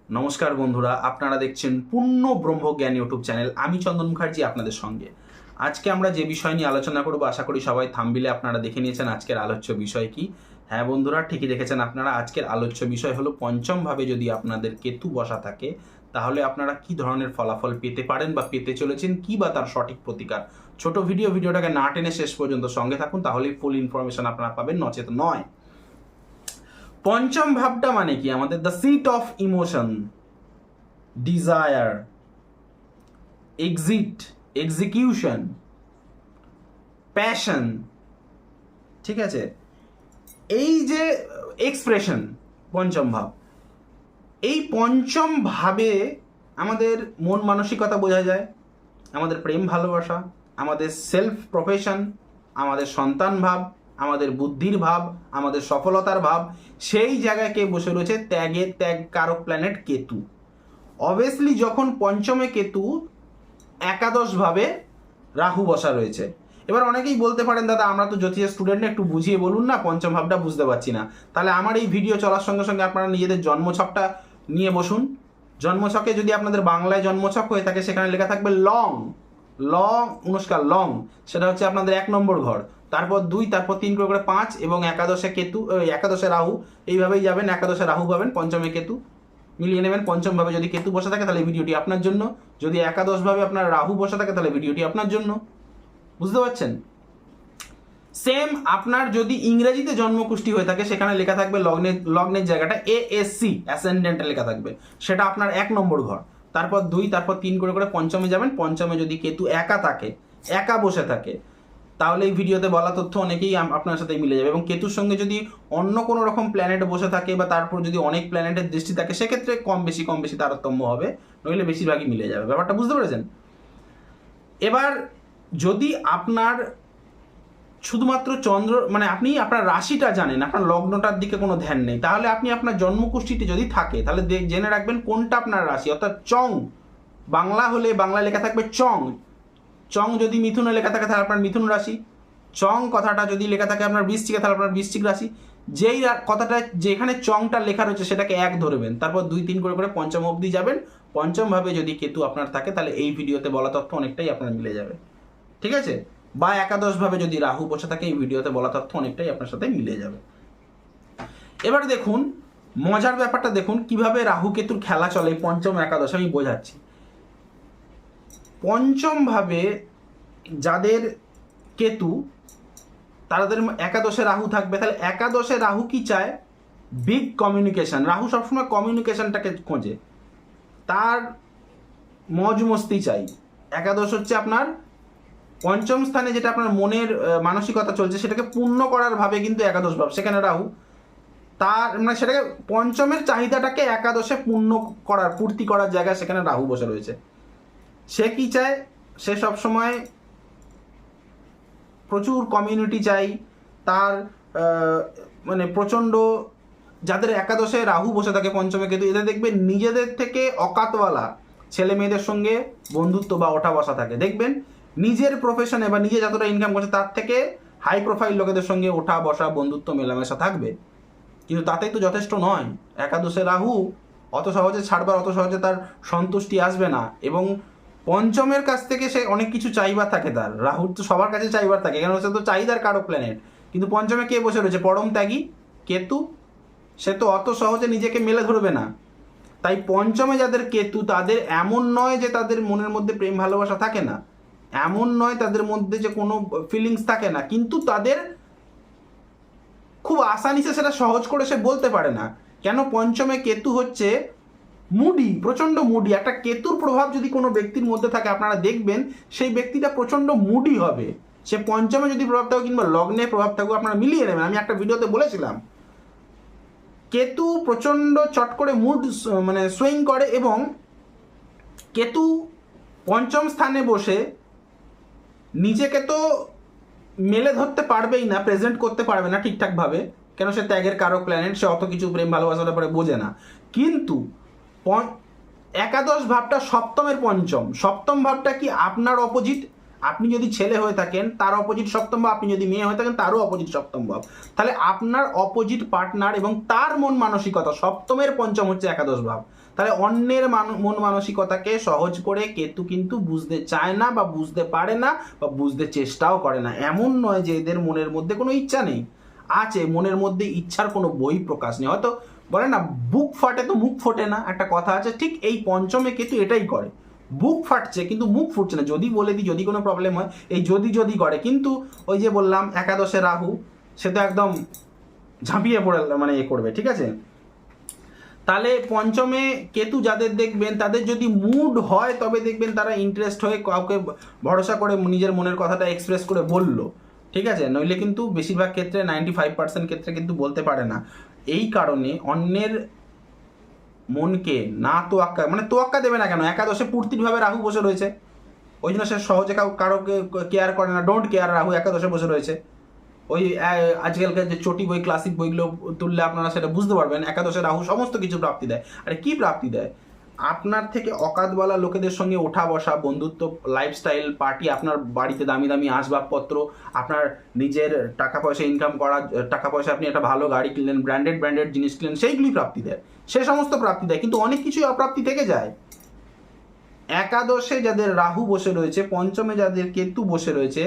নমস্কার বন্ধুরা, আপনারা দেখছেন পূর্ণ ব্রহ্মজ্ঞান ইউটিউব চ্যানেল। আমি চন্দন মুখার্জি আপনাদের সঙ্গে। আজকে আমরা যে বিষয় নিয়ে আলোচনা করব, আশা করি সবাই থাম্বনেলে আপনারা দেখে নিয়েছেন আজকের আলোচ্য বিষয় কি। হ্যাঁ বন্ধুরা, ঠিকই দেখেছেন আপনারা। আজকের আলোচ্য বিষয় হলো পঞ্চম ভাবে যদি আপনাদের কেতু বসা থাকে তাহলে আপনারা কি ধরনের ফলাফল পেতে পারেন বা পেতে চলেছেন, কি বা তার সঠিক প্রতিকার। ছোট ভিডিওটাকে না টেনে শেষ পর্যন্ত সঙ্গে থাকুন, তাহলেই ফুল ইনফরমেশন আপনারা পাবেন, নচেত নয়। পঞ্চম ভাবটা মানে কি? আমাদের the seat of emotion, desire, execution, passion, ঠিক আছে, এই যে এক্সপ্রেশন, পঞ্চম ভাব। এই পঞ্চম ভাবে আমাদের মন মানসিকতা বোঝা যায়, আমাদের প্রেম ভালোবাসা, আমাদের সেলফ প্রফেশন, আমাদের সন্তান ভাব, আমাদের বুদ্ধির ভাব, আমাদের সফলতার ভাব। সেই জায়গায় কে বসে রয়েছে? ত্যাগ কারক প্ল্যানেট কেতু। অবভিয়াসলি যখন পঞ্চমে কেতু, একাদশ ভাবে রাহু বসা রয়েছে। এবার অনেকেই বলতে পারেন, দাদা আমরা তো জ্যোতিষের স্টুডেন্ট, একটু বুঝিয়ে বলুন না, পঞ্চম ভাবটা বুঝতে পারছি না। তাহলে আমার এই ভিডিও চলার সঙ্গে সঙ্গে আপনারা নিজেদের জন্মছকটা নিয়ে বসুন। জন্মছকে যদি আপনাদের বাংলায় জন্মছক হয়ে থাকে, সেখানে লেখা থাকবে লং অনুষ্কার লং, সেটা হচ্ছে আপনাদের 1 নম্বর ঘর, তারপর 2, তারপর 3 করে 5, এবং একাদশে কেতু, একাদশে রাহু, এইভাবেই যাবেন। একাদশে রাহু পাবেন, পঞ্চমে কেতু, মিলিয়ে নেবেন। পঞ্চম ভাবে যদি কেতু বসে থাকে তাহলে ভিডিওটি আপনার জন্য, যদি একাদশ ভাবে আপনার রাহু বসে থাকে তাহলে ভিডিওটি আপনার জন্য। বুঝতে পারছেন? সেম আপনার যদি ইংরেজিতে জন্মকুষ্টি হয়ে থাকে, সেখানে লেখা থাকবে লগ্নের জায়গাটা ASC, অ্যাসেন্ডেন্টে লেখা থাকবে, সেটা আপনার 1 নম্বর ঘর, তারপর 2, তারপর 3 করে পঞ্চমে যাবেন। পঞ্চমে যদি কেতু একা বসে থাকে, তাহলে এই ভিডিওতে বলা তথ্য অনেকেই আপনার সাথে মিলে যাবে। এবং কেতুর সঙ্গে যদি অন্য কোনো রকম প্ল্যানেট বসে থাকে বা তারপর যদি অনেক প্ল্যানেটের দৃষ্টি থাকে, সেক্ষেত্রে কম বেশি তারতম্য হবে, নইলে বেশিরভাগই মিলে যাবে। ব্যাপারটা বুঝতে পেরেছেন? এবার যদি আপনার শুধুমাত্র চন্দ্র, মানে আপনি আপনার রাশিটা জানেন, আপনার লগ্নটার দিকে কোনো ধ্যান নেই, তাহলে আপনি আপনার জন্মকুষ্ঠিটি যদি থাকে, তাহলে জেনে রাখবেন কোনটা আপনার রাশি। অর্থাৎ চং, বাংলা হলে বাংলা লেখা থাকবে চং যদি মিথুনে লেখা থাকে তাহলে আপনার মিথুন রাশি। চং কথাটা যদি লেখা থাকে আপনার বৃশ্চিকে, তাহলে আপনার বৃশ্চিক রাশি। যেই কথাটা যেখানে চংটা লেখা রয়েছে সেটাকে 1 ধরবেন, তারপর 2, 3 করে পঞ্চম অবধি যাবেন। পঞ্চম ভাবে যদি কেতু আপনার থাকে, তাহলে এই ভিডিওতে বলা তথ্য অনেকটাই আপনার মিলে যাবে, ঠিক আছে? বা একাদশ ভাবে যদি রাহু বসে থাকে, এই ভিডিওতে বলা তথ্য অনেকটাই আপনার সাথে মিলে যাবে। এবার দেখুন মজার ব্যাপারটা, দেখুন কিভাবে রাহু কেতুর খেলা চলে পঞ্চম একাদশ, আমি বোঝাচ্ছি। পঞ্চম ভাবে যাদের কেতু, তাদের একাদশে রাহু থাকবে, তাহলে একাদশে রাহু কি চায়? Big communication. রাহু সবসময় কমিউনিকেশনটাকে খোঁজে, তার মজ মস্তি চাই। একাদশ হচ্ছে আপনার পঞ্চম স্থানে, যেটা আপনার মনের মানসিকতা চলছে সেটাকে পূর্ণ করার ভাবে কিন্তু একাদশ ভাব, সেখানে রাহু তার মানে সেটাকে পঞ্চমের চাহিদাটাকে একাদশে পূর্তি করার জায়গায় সেখানে রাহু বসে রয়েছে। সে কি চায়? সে সবসময় প্রচুর কমিউনিটি চাই, তার মানে প্রচণ্ড, যাদের একাদশে রাহু বসে থাকে পঞ্চমে কেতু, এদের দেখবেন নিজেদের থেকে অকাতওয়ালা ছেলে মেয়েদের সঙ্গে বন্ধুত্ব বা ওঠা বসা থাকে। দেখবেন নিজের প্রফেশনে বা নিজে যতটা ইনকাম করছে তার থেকে হাই প্রোফাইল লোকেদের সঙ্গে ওঠা বসা, বন্ধুত্ব, মেলামেশা থাকবে। কিন্তু তাতেই তো যথেষ্ট নয়। একাদশে রাহু অত সহজে ছাড়বার, অত সহজে তার সন্তুষ্টি আসবে না, এবং পঞ্চমের কাছ থেকে সে অনেক কিছু চাইবার থাকে। তার রাহুর তো সবার কাছে চাইবার থাকে, কেন সে তো চাহিদার কারক প্ল্যানেট। কিন্তু পঞ্চমে কে বসে রয়েছে? পরম ত্যাগী কেতু। সে তো অত সহজে নিজেকে মেলে ধরবে না। তাই পঞ্চমে যাদের কেতু, তাদের এমন নয় যে তাদের মনের মধ্যে প্রেম ভালোবাসা থাকে না, এমন নয় তাদের মধ্যে যে কোনো ফিলিংস থাকে না, কিন্তু তাদের খুব আসানিসে সেটা সহজ করে সে বলতে পারে না। কেন? পঞ্চমে কেতু হচ্ছে মুডি, প্রচণ্ড মুডি। একটা কেতুর প্রভাব যদি কোনো ব্যক্তির মধ্যে থাকে, আপনারা দেখবেন সেই ব্যক্তিটা প্রচণ্ড মুডি হবে। সে পঞ্চমে যদি প্রভাব থাকুক কিংবা লগ্নে প্রভাব থাকুক, আপনারা মিলিয়ে নেবেন। আমি একটা ভিডিওতে বলেছিলাম, কেতু প্রচণ্ড চট করে মুড মানে সুইং করে, এবং কেতু পঞ্চম স্থানে বসে নিজেকে তো মেলে ধরতে পারবেই না, প্রেজেন্ট করতে পারবে না ঠিকঠাকভাবে, কেন? সে ত্যাগের কারক প্ল্যানেট, সে অত কিছু প্রেম ভালোবাসার ব্যাপারে বোঝে না। কিন্তু একাদশ ভাবটা সপ্তমের পঞ্চম, সপ্তম ভাবটা কি? আপনার অপোজিট। আপনি যদি ছেলে হয়ে থাকেন তার অপোজিট সপ্তম ভাব, আপনি যদি মেয়ে হয়ে থাকেন তারও অপোজিট সপ্তম ভাব। তাহলে আপনার অপোজিট পার্টনার এবং তার মন মানসিকতা, সপ্তমের পঞ্চম হচ্ছে একাদশ ভাব। তাহলে অন্যের মন মানসিকতাকে সহজ করে কেতু কিন্তু বুঝতে চায় না বা বুঝতে পারে না বা বুঝতে চেষ্টাও করে না। এমন নয় যে এদের মনের মধ্যে কোনো ইচ্ছা নেই, আছে, মনের মধ্যে ইচ্ছার কোনো বই প্রকাশ নেই। হয়তো বলে না বুক ফাটে তো মুখ ফোটে না, একটা কথা আছে, ঠিক এই পঞ্চমে কেতু এটাই করে, বুক ফাটছে কিন্তু মুখ ফুটছে না। যদি বলে দিই যদি কোনো প্রবলেম হয় এই যদি করে, কিন্তু ওই যে বললাম একাদশে রাহু, সে তো একদম ঝাঁপিয়ে পড়ে মানে করবে, ঠিক আছে। তাহলে পঞ্চমে কেতু যাদের দেখবেন তাদের যদি মুড হয় তবে দেখবেন তারা ইন্টারেস্ট হয়ে কাউকে ভরসা করে নিজের মনের কথাটা এক্সপ্রেস করে বললো, ঠিক আছে, নইলে কিন্তু বেশিরভাগ ক্ষেত্রে 95% ক্ষেত্রে কিন্তু বলতে পারে না। এই কারণে অন্যের মনকে না তোয়াক্কা, মানে তোয়াক্কা দেবে না কেন, একাদশে পূর্তিভাবে রাহু বসে রয়েছে, ওই জন্য সে সহজে কারোকে কেয়ার করে না, ডোন্ট কেয়ার, রাহু একাদশে বসে রয়েছে। ওই আজকালকার যে চটি বই ক্লাসিক বইগুলো তুললে আপনারা সেটা বুঝতে পারবেন, একাদশে রাহু সমস্ত কিছু প্রাপ্তি দেয়। আরে কি প্রাপ্তি দেয়, আপনার থেকে অকাতওয়ালা লোকেদের সঙ্গে ওঠা বসা, বন্ধুত্ব, লাইফস্টাইল, পার্টি, আপনার বাড়িতে দামি দামি আসবাবপত্র, আপনার নিজের টাকা পয়সা ইনকাম করা, টাকা পয়সা আপনি একটা ভালো গাড়ি কিনলেন, ব্র্যান্ডেড জিনিস কিনলেন, সেইগুলি প্রাপ্তি দেয়, সে সমস্ত প্রাপ্তি দেয়। কিন্তু অনেক কিছুই অপ্রাপ্তি থেকে যায়। একাদশে যাদের রাহু বসে রয়েছে, পঞ্চমে যাদের কেতু বসে রয়েছে,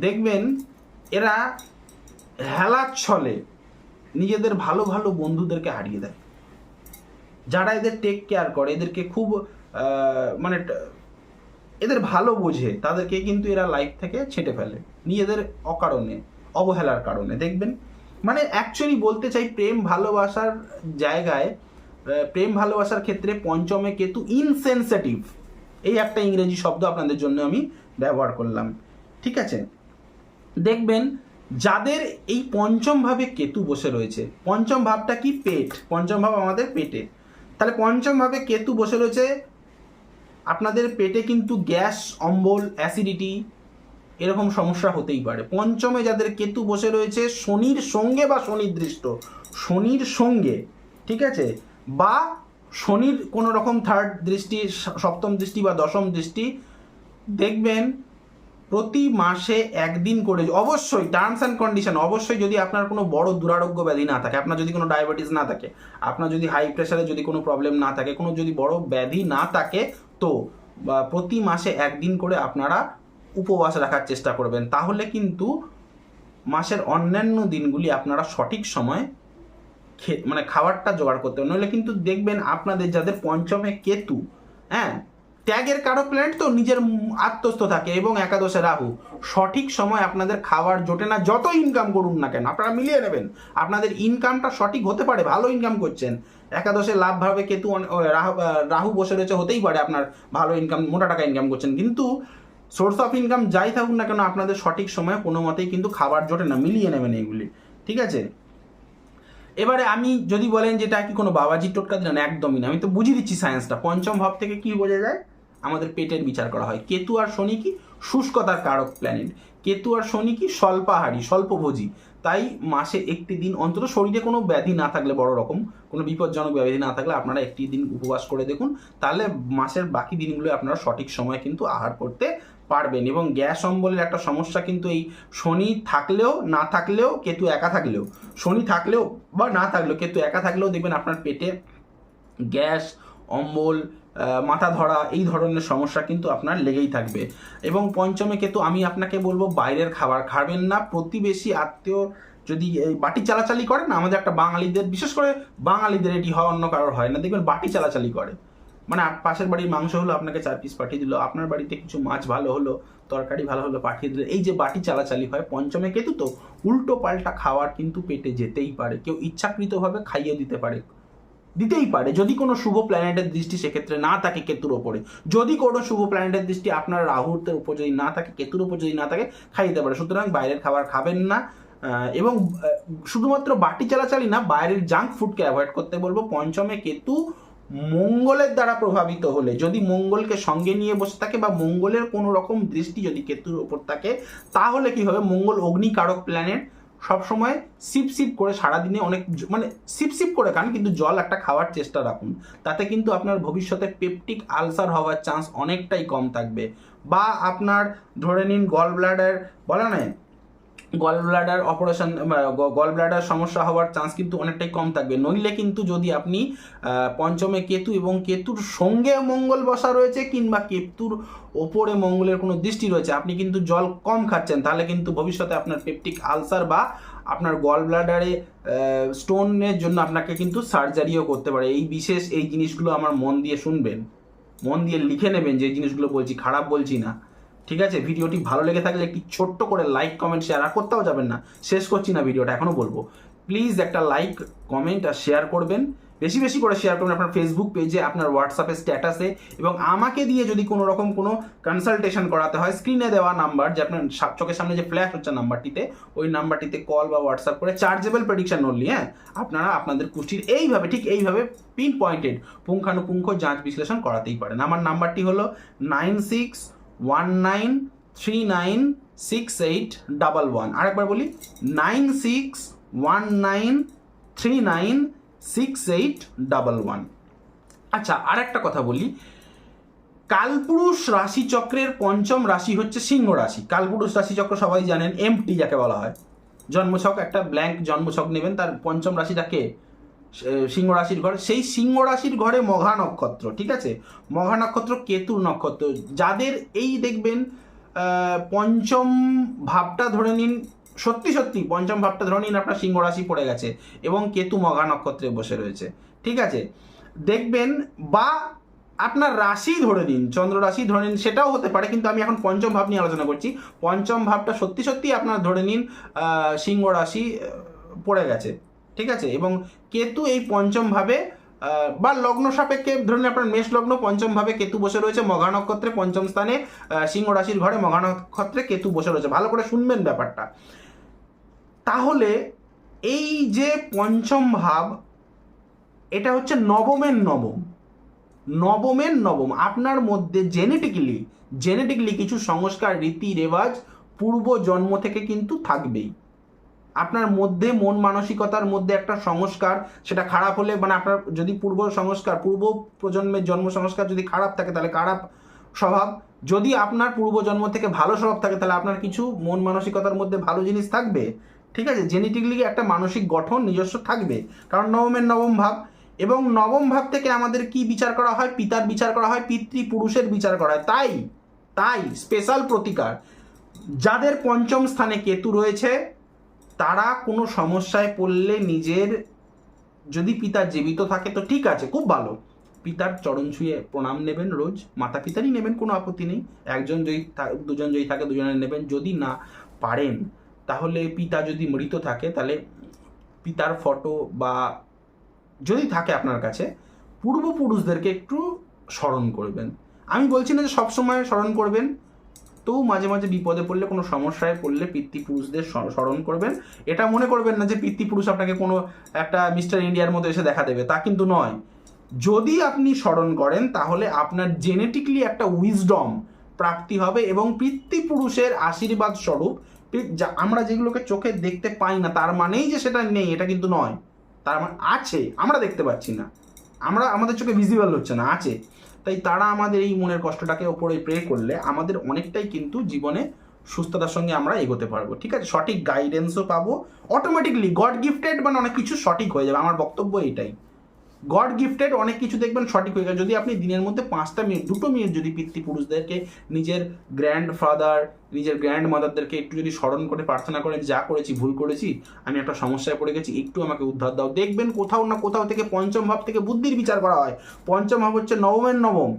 দেখবেন এরা হেলার ছলে নিজেদের ভালো ভালো বন্ধুদেরকে হারিয়ে দেয়। যারা এদের টেক কেয়ার করে, এদেরকে খুব মানে এদের ভালো বোঝে, তাদেরকে কিন্তু এরা লাইফ থেকে ছেঁটে ফেলে নিজেদের অকারণে, অবহেলার কারণে। দেখবেন মানে অ্যাকচুয়ালি বলতে চাই, প্রেম ভালোবাসার জায়গায়, প্রেম ভালোবাসার ক্ষেত্রে পঞ্চমে কেতু ইনসেনসিটিভ, এই একটা ইংরেজি শব্দ আপনাদের জন্য আমি ব্যবহার করলাম, ঠিক আছে। দেখবেন যাদের এই পঞ্চম ভাবে কেতু বসে রয়েছে, পঞ্চম ভাবটা কি, পেট, পঞ্চম ভাব আমাদের পেটে, তাহলে পঞ্চম ভাবে কেতু বসে রয়েছে, আপনাদের পেটে কিন্তু গ্যাস, অম্বল, অ্যাসিডিটি এরকম সমস্যা হতেই পারে। পঞ্চমে যাদের কেতু বসে রয়েছে শনির সঙ্গে বা শনির দৃষ্ট, শনির সঙ্গে, ঠিক আছে, বা শনির কোনো রকম থার্ড দৃষ্টি, সপ্তম দৃষ্টি বা দশম দৃষ্টি, দেখবেন প্রতি মাসে একদিন করে, অবশ্যই টার্মস অ্যান্ড কন্ডিশন, অবশ্যই যদি আপনার কোনো বড় দুরারোগ্য ব্যাধি না থাকে, আপনার যদি কোনো ডায়াবেটিস না থাকে, আপনার যদি হাই প্রেশারে যদি কোনো প্রবলেম না থাকে, কোনো যদি বড় ব্যাধি না থাকে, তো প্রতি মাসে একদিন করে আপনারা উপবাস রাখার চেষ্টা করবেন। তাহলে কিন্তু মাসের অন্যান্য দিনগুলি আপনারা সঠিক সময় মানে খাবারটা জোগাড় করতে হবে। নইলে কিন্তু দেখবেন আপনাদের যাদের পঞ্চমে কেতু, হ্যাঁ, ত্যাগের কারক প্ল্যানেট তো নিজের আত্মস্থ থাকে, এবং একাদশে রাহু, সঠিক সময় আপনাদের খাবার জোটে না, যত ইনকাম করুন না কেন, আপনারা মিলিয়ে নেবেন আপনাদের ইনকামটা সঠিক হতে পারে, ভালো ইনকাম করছেন, একাদশে লাভ ভাবে কেতু রাহু বসে রয়েছে, হতেই পারে আপনার ভালো ইনকাম, মোটা টাকা ইনকাম করছেন, কিন্তু সোর্স অফ ইনকাম যাই থাকুন না কেন আপনাদের সঠিক সময়ে কোনো মতেই কিন্তু খাবার জোটে না, মিলিয়ে নেবেন এইগুলি, ঠিক আছে। এবারে আমি যদি বলেন যেটা কি কোনো বাবাজির টোটকা দিলেন, একদমই না, আমি তো বুঝিয়ে দিচ্ছি সায়েন্সটা। পঞ্চম ভাব থেকে কি বোঝা যায়, আমাদের পেটের বিচার করা হয়। কেতু আর শনি কি শুষ্কতার কারক প্ল্যানেট, কেতু আর শনি কি স্বল্পাহারী, স্বল্পভোজী, তাই মাসে একটি দিন অন্তত, শরীরে কোনো ব্যাধি না থাকলে, বড় রকম কোনো বিপজ্জনক ব্যাধি না থাকলে, আপনারা একটি দিন উপবাস করে দেখুন, তাহলে মাসের বাকি দিনগুলো আপনারা সঠিক সময় কিন্তু আহার করতে পারবেন। এবং গ্যাস অম্বলের একটা সমস্যা কিন্তু এই শনি থাকলেও না থাকলেও, কেতু একা থাকলেও, শনি থাকলেও বা না থাকলেও, কেতু একা থাকলেও দেখবেন আপনার পেটে গ্যাস, অম্বল, মাথা ধরা, এই ধরনের সমস্যা কিন্তু আপনার লেগেই থাকবে। এবং পঞ্চমে কেতু, আমি আপনাকে বলবো বাইরের খাবার খাবেন না। প্রতিবেশী আত্মীয় যদি এই বাটি চালাচালি করে না, আমাদের একটা বাঙালিদের, বিশেষ করে বাঙালিদের এটি হয়, অন্য কারোর হয় না, দেখবেন বাটি চালাচালি করে, মানে পাশের বাড়ির মাংস হলো আপনাকে 4 পিস পাঠিয়ে দিল, আপনার বাড়িতে কিছু মাছ ভালো হলো, তরকারি ভালো হলো, পাঠিয়ে দিল, এই যে বাটি চালাচালি হয়, পঞ্চমে কেতু তো উল্টো পাল্টা খাবার কিন্তু পেটে যেতেই পারে, কেউ ইচ্ছাকৃতভাবে খাইয়ে দিতেই পারে যদি কোনো শুভ প্ল্যানেটের দৃষ্টি সেক্ষেত্রে না থাকে কেতুর ওপরে। যদি কোনো শুভ প্ল্যানেটের দৃষ্টি আপনার রাহুর উপর যদি না থাকে, কেতুর উপর যদি না থাকে, খাইয়ে দিতে পারে। সুতরাং বাইরের খাবার খাবেন না, এবং শুধুমাত্র বাটি চালাচালি না, বাইরের জাঙ্ক ফুডকে অ্যাভয়েড করতে বলবো। পঞ্চমে কেতু মঙ্গলের দ্বারা প্রভাবিত হলে, যদি মঙ্গলকে সঙ্গে নিয়ে বসে থাকে বা মঙ্গলের কোনো রকম দৃষ্টি যদি কেতুর ওপর থাকে, তাহলে কি হবে, মঙ্গল অগ্নিকারক প্ল্যানেট, সবসময় সিপ করে সারাদিনে অনেক, মানে সিপ করে খান, কিন্তু জল একটা খাওয়ার চেষ্টা রাখুন, তাতে কিন্তু আপনার ভবিষ্যতে পেপটিক আলসার হওয়ার চান্স অনেকটাই কম থাকবে। বা আপনার ধরে নিন গল ব্লাডার, বলা নয় gall bladder operation, gall bladder সমস্যা হওয়ার চান্স কিন্তু অনেকটাই কম থাকবে। নইলে কিন্তু যদি আপনি পঞ্চমে কেতু এবং কেতুর সঙ্গে মঙ্গল বসা রয়েছে কিংবা কেতুর ওপরে মঙ্গলের কোনো দৃষ্টি রয়েছে, আপনি কিন্তু জল কম খাচ্ছেন, তাহলে কিন্তু ভবিষ্যতে আপনার পেপটিক আলসার বা আপনার গল ব্লাডারে স্টোনের জন্য আপনাকে কিন্তু সার্জারিও করতে পারে। এই জিনিসগুলো আমার মন দিয়ে শুনবেন, মন দিয়ে লিখে নেবেন যে জিনিসগুলো বলছি, খারাপ বলছি না, ঠিক আছে? ভিডিওটি ভালো লেগে থাকলে একটি ছোট্ট করে লাইক কমেন্ট শেয়ার, আর করতেও যাবেন না, শেষ করছি না ভিডিওটা, এখনও বলবো প্লিজ একটা লাইক কমেন্ট আর শেয়ার করবেন, বেশি বেশি করে শেয়ার করবেন আপনার ফেসবুক পেজে, আপনার হোয়াটসঅ্যাপে স্ট্যাটাসে, এবং আমাকে দিয়ে যদি কোনো রকম কোনো কনসালটেশন করাতে হয়, স্ক্রিনে দেওয়া নাম্বার যে আপনার চোখের সামনে যে ফ্ল্যাশ হচ্ছে নাম্বারটিতে, ওই নাম্বারটিতে কল বা হোয়াটসঅ্যাপ করে, চার্জেবল প্রেডিকশন অনলি, হ্যাঁ, আপনারা আপনাদের কুষ্টির এইভাবে ঠিক এইভাবে পিন পয়েন্টেড পুঙ্খানুপুঙ্খ যাঁচ বিশ্লেষণ করাতেই পারেন। আমার নাম্বারটি হলো 9619396811। আরেকবার বলি 9619396811। আচ্ছা, আরেকটা কথা বলি, কালপুরুষ রাশিচক্রের পঞ্চম রাশি হচ্ছে সিংহ রাশি। কালপুরুষ রাশিচক্র সবাই জানেন, এমটি যাকে বলা হয়। জন্মছক, একটা ব্ল্যাঙ্ক জন্মছক নেবেন, তার পঞ্চম রাশিটাকে সিংহ রাশির ঘর, সেই সিংহ রাশির ঘরে মঘা নক্ষত্র, ঠিক আছে? মঘা নক্ষত্র কেতুর নক্ষত্র। যাদের এই দেখবেন পঞ্চম ভাবটা ধরে নিন, সত্যি সত্যি পঞ্চম ভাবটা ধরে নিন আপনার সিংহ রাশি পড়ে গেছে এবং কেতু মঘা নক্ষত্রে বসে রয়েছে, ঠিক আছে? দেখবেন, বা আপনার রাশি ধরে নিন, চন্দ্র রাশি ধরে নিন, সেটাও হতে পারে, কিন্তু আমি এখন পঞ্চম ভাব নিয়ে আলোচনা করছি। পঞ্চম ভাবটা সত্যি সত্যি আপনার ধরে নিন সিংহ রাশি পড়ে গেছে, ঠিক আছে? এবং কেতু এই পঞ্চম ভাবে বা লগ্ন সাপেক্ষে ধরুন আপনার মেষ লগ্ন, পঞ্চম ভাবে কেতু বসে রয়েছে মঘা নক্ষত্রে, পঞ্চম স্থানে সিংহ রাশির ঘরে মঘা নক্ষত্রে কেতু বসে রয়েছে। ভালো করে শুনবেন ব্যাপারটা। তাহলে এই যে পঞ্চম ভাব, এটা হচ্ছে নবমের নবম, নবমের নবম। আপনার মধ্যে জেনেটিক্যালি কিছু সংস্কার, রীতি রেওয়াজ পূর্ব জন্ম থেকে কিন্তু থাকবেই। আপনার মধ্যে মন মানসিকতার মধ্যে একটা সংস্কার, সেটা খারাপ হলে, মানে আপনার যদি পূর্ব প্রজন্মের জন্ম সংস্কার যদি খারাপ থাকে তাহলে খারাপ স্বভাব, যদি আপনার পূর্বজন্ম থেকে ভালো স্বভাব থাকে তাহলে আপনার কিছু মন মানসিকতার মধ্যে ভালো জিনিস থাকবে, ঠিক আছে? জেনেটিক্যালি একটা মানসিক গঠন নিজস্ব থাকবে, কারণ নবমের নবম ভাব। এবং নবম ভাব থেকে আমাদের কি বিচার করা হয়? পিতার বিচার করা হয়, পিতৃপুরুষের বিচার করা হয়। তাই স্পেশাল প্রতিকার, যাদের পঞ্চম স্থানে কেতু রয়েছে তারা কোনো সমস্যায় পড়লে নিজের, যদি পিতা জীবিত থাকে তো ঠিক আছে, খুব ভালো, পিতার চরণ ছুঁয়ে প্রণাম নেবেন রোজ, মাতা পিতারই নেবেন, কোনো আপত্তি নেই। একজন যদি দুজন যদি থাকে দুজনে নেবেন। যদি না পারেন তাহলে পিতা যদি মৃত থাকে তাহলে পিতার ফটো বা যদি থাকে আপনার কাছে, পূর্বপুরুষদেরকে একটু স্মরণ করবেন। আমি বলছি না যে সবসময় স্মরণ করবেন, তো মাঝে মাঝে বিপদে পড়লে, কোনো সমস্যায় পড়লে পিতৃপুরুষদের স্মরণ করবেন। এটা মনে করবেন না যে পিতৃপুরুষ আপনাকে কোনো একটা মিস্টার ইন্ডিয়ার মতো এসে দেখা দেবে, তা কিন্তু নয়। যদি আপনি স্মরণ করেন তাহলে আপনার জেনেটিক্যালি একটা উইজডম প্রাপ্তি হবে, এবং পিতৃপুরুষের আশীর্বাদ স্বরূপ, আমরা যেগুলোকে চোখে দেখতে পাই না তার মানেই যে সেটা নেই, এটা কিন্তু নয়। তার মানে আছে, আমরা দেখতে পাচ্ছি না, আমাদের চোখে ভিজিবল হচ্ছে না, আছে। তাই তারা আমাদের এই মনের কষ্টটাকে ওপরে প্রে করলে আমাদের অনেকটাই কিন্তু জীবনে সুস্থতার সঙ্গে আমরা এগোতে পারবো, ঠিক আছে? সঠিক গাইডেন্সও পাবো, অটোমেটিকলি গড গিফটেড, মানে অনেক কিছু সঠিক হয়ে যাবে। আমার বক্তব্য এটাই, গড গিফটেড অনেক কিছু দেখবেন সঠিক হয়ে গেছে। যদি আপনি দিনের মধ্যে 5টা মিনিট 2 মিনিট যদি পিতৃপুরুষদেরকে, নিজের গ্র্যান্ডফাদার, নিজের গ্র্যান্ড মাদারদেরকে একটু যদি স্মরণ করে প্রার্থনা করেন, যা করেছি ভুল করেছি, আমি একটা সমস্যায় পড়ে গেছি, একটু আমাকে উদ্ধার দাও, দেখবেন কোথাও না কোথাও থেকে পঞ্চম ভাব থেকে বুদ্ধির বিচার করা হয়। পঞ্চম ভাব হচ্ছে নবমের নবম,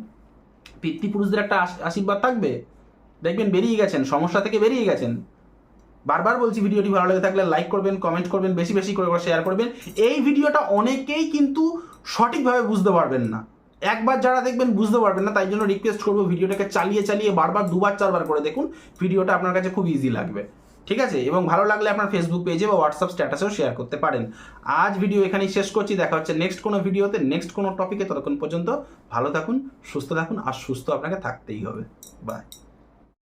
পিতৃপুরুষদের একটা আশীর্বাদ থাকবে, দেখবেন বেরিয়ে গেছেন, সমস্যা থেকে বেরিয়ে গেছেন। বারবার বলছি, ভিডিওটি ভালো লেগে থাকলে লাইক করবেন, কমেন্ট করবেন, বেশি বেশি করে শেয়ার করবেন। এই ভিডিওটা অনেকেই কিন্তু সঠিকভাবে বুঝতে পারবেন না, একবার যারা দেখবেন বুঝতে পারবেন না, তাই জন্য রিকোয়েস্ট করবো ভিডিওটাকে চালিয়ে বারবার 2বার 4বার করে দেখুন, ভিডিওটা আপনার কাছে খুব ইজি লাগবে, ঠিক আছে? এবং ভালো লাগলে আপনার ফেসবুক পেজে বা হোয়াটসঅ্যাপ স্ট্যাটাসেও শেয়ার করতে পারেন। আজ ভিডিও এখানেই শেষ করছি, দেখা হচ্ছে নেক্সট কোনো ভিডিওতে, নেক্সট কোনো টপিকে। ততক্ষণ পর্যন্ত ভালো থাকুন, সুস্থ থাকুন, আর সুস্থ আপনাকে থাকতেই হবে। বাই।